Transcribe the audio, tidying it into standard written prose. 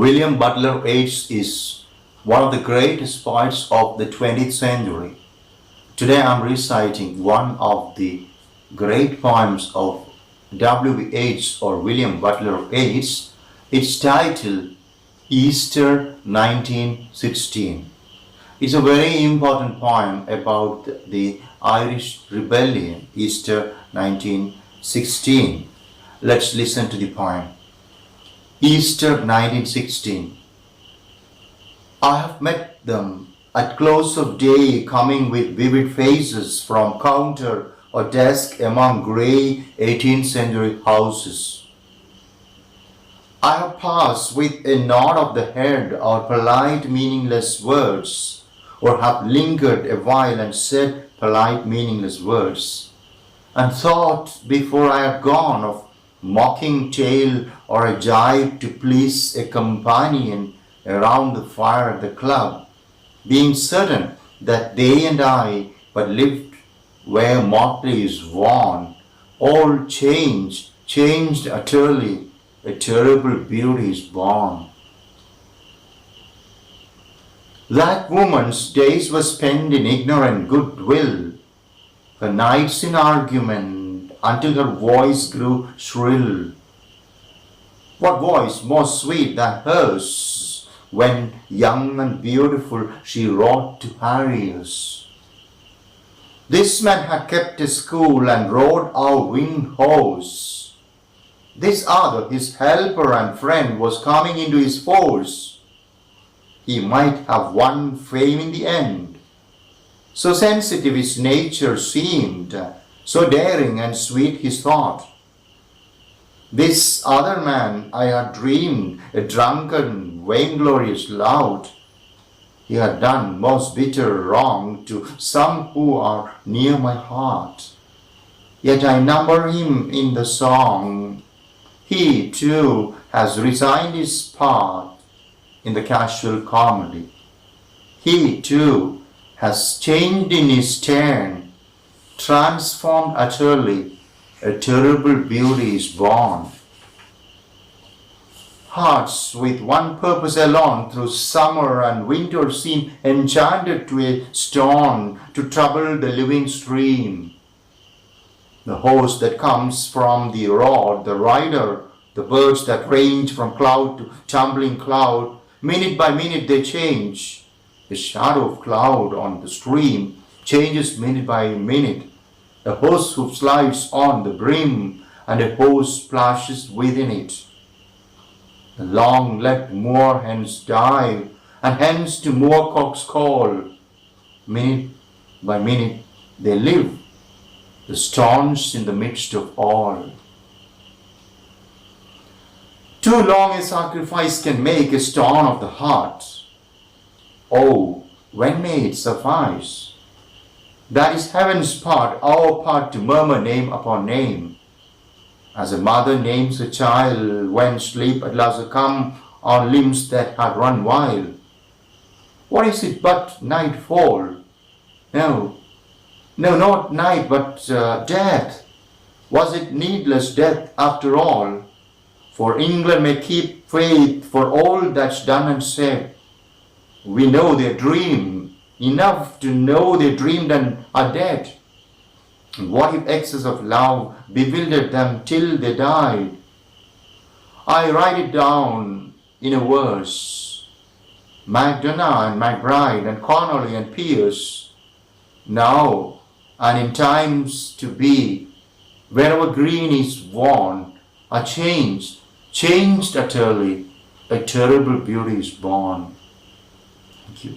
William Butler Yeats is one of the greatest poets of the 20th century. Today I am reciting one of the great poems of W. Yeats or William Butler Yeats. Its title, Easter 1916. It's a very important poem about the Irish Rebellion, Easter 1916. Let's listen to the poem. Easter 1916. I have met them at close of day, coming with vivid faces from counter or desk among grey 18th century houses. I have passed with a nod of the head or polite meaningless words, or have lingered a while and said polite meaningless words, and thought before I had gone of mocking tale or a jibe to please a companion around the fire at the club, being certain that they and I but lived where motley is worn, all changed utterly, a terrible beauty is born. That woman's days were spent in ignorant goodwill, her nights in argument, until her voice grew shrill. What voice more sweet than hers, when young and beautiful she wrought to harry us? This man had kept a school and rode our winged horse. This other, his helper and friend, was coming into his force. He might have won fame in the end. So sensitive his nature seemed, so daring and sweet his thought. This other man I had dreamed a drunken, vainglorious lout. He had done most bitter wrong to some who are near my heart. Yet I number him in the song. He too has resigned his part in the casual comedy. He too has changed in his turn, transformed utterly, a terrible beauty is born. Hearts with one purpose alone through summer and winter seem enchanted to a stone to trouble the living stream. The horse that comes from the road, the rider, the birds that range from cloud to tumbling cloud, minute by minute they change. The shadow of cloud on the stream changes minute by minute. A horse who slides on the brim, and a horse splashes within it. The long-legged moor hens dive, and hens to moorcocks call. Minute by minute they live, the staunch in the midst of all. Too long a sacrifice can make a stone of the heart. Oh, when may it suffice? That is heaven's part, our part to murmur name upon name. As a mother names a child when sleep at last come on limbs that had run wild. What is it but nightfall? No, not night but death. Was it needless death after all? For England may keep faith for all that's done and said. We know their dream, enough to know they dreamed and are dead. And what if excess of love bewildered them till they died? I write it down in a verse. Macdonough and MacBride and Connolly and Pierce, now and in times to be, wherever green is worn, are changed utterly, a terrible beauty is born. Thank you.